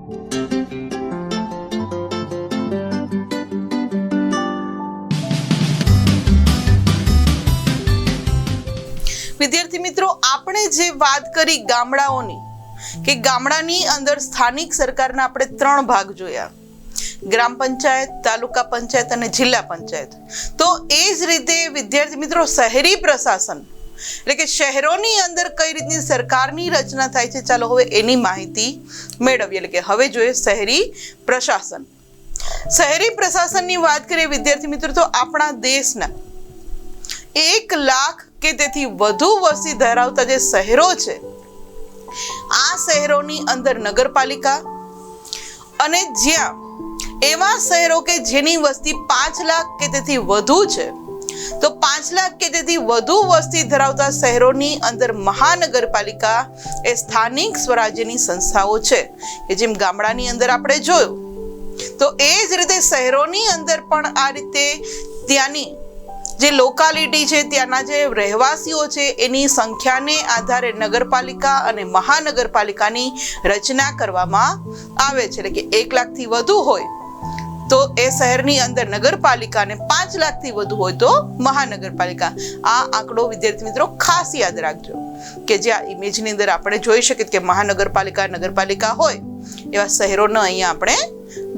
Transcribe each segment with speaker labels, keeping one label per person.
Speaker 1: વિદ્યાર્થી મિત્રો, આપણે જે વાત કરી ગામડાઓની કે ગામડાની અંદર સ્થાનિક સરકારના આપણે 3 ભાગ જોયા, ગ્રામ પંચાયત, તાલુકા પંચાયત અને જિલ્લા પંચાયત. તો એ જ રીતે વિદ્યાર્થી મિત્રો શહેરી પ્રશાસન એટલે કે શહેરોની અંદર કઈ રીતની સરકારની રચના થાય છે, ચાલો હવે એની માહિતી મેળવીએ. એટલે કે હવે જોઈએ શહેરી પ્રશાસન. શહેરી પ્રશાસનની વાત કરીએ વિદ્યાર્થી મિત્રો, તો આપણા દેશના 1 લાખ કે તેથી વધુ વસ્તી ધરાવતા જે શહેરો છે, આ શહેરોની અંદર નગરપાલિકા અને જ્યાં એવા શહેરો કે જેની વસ્તી 5 લાખ કે તેથી વધુ છે, તો 5 લાખ કે તેથી વધુ વસ્તી ધરાવતા શહેરોની અંદર મહાનગરપાલિકા એ સ્થાનિક સ્વરાજ્યની સંસ્થાઓ છે કે જેમ ગામડાની અંદર આપણે જોયું. તો એ જ રીતે શહેરોની અંદર પણ આ રીતે ત્યાંની જે લોકાલિટી છે, ત્યાંના જે રહેવાસીઓ છે, એની સંખ્યાને આધારે નગરપાલિકા અને મહાનગરપાલિકાની રચના કરવામાં આવે છે. એટલે કે 1 લાખથી વધુ હોય તો એ શહેરની અંદર નગરપાલિકા અને 5 લાખથી વધુ હોય તો મહાનગરપાલિકા. આ આંકડો વિદ્યાર્થી મિત્રો ખાસ યાદ રાખજો કે જ્યાં ઇમેજની અંદર આપણે જોઈ શકીએ કે મહાનગરપાલિકા, નગરપાલિકા હોય એવા શહેરોને અહીંયા આપણે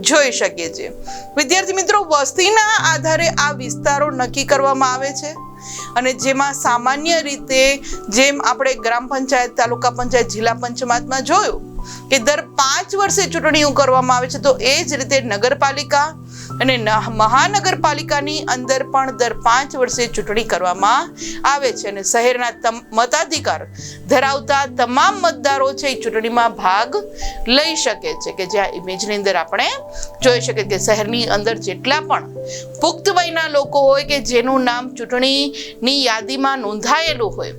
Speaker 1: જોઈ શકીએ છીએ. વિદ્યાર્થી મિત્રો, વસ્તીના આધારે આ વિસ્તારો નક્કી કરવામાં આવે છે અને જેમાં સામાન્ય રીતે જેમ આપણે ગ્રામ પંચાયત, તાલુકા પંચાયત, જિલ્લા પંચાયતમાં જોયું કે દર 5 વર્ષે ચૂંટણીઓ કરવામાં આવે છે, તો એ જ રીતે નગરપાલિકા અને મહાનગરપાલિકાની અંદર પણ દર 5 વર્ષે ચૂંટણી કરવામાં આવે છે અને શહેરના મતાધિકાર ધરાવતા તમામ મતદારો છે એ ચૂંટણીમાં ભાગ લઈ શકે છે. કે જ્યાં ઇમેજની અંદર આપણે જોઈ શકીએ કે શહેરની અંદર જેટલા પણ પુખ્ત વયના લોકો હોય કે જેનું નામ ચૂંટણીની યાદીમાં નોંધાયેલું હોય,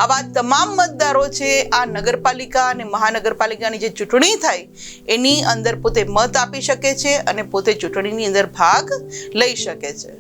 Speaker 1: આવા તમામ મતદારો છે આ નગરપાલિકા અને મહાનગરપાલિકાની જે ચૂંટણી થાય એની અંદર પોતે મત આપી શકે છે અને પોતે ચૂંટણીની અંદર ભાગ લઈ શકે છે.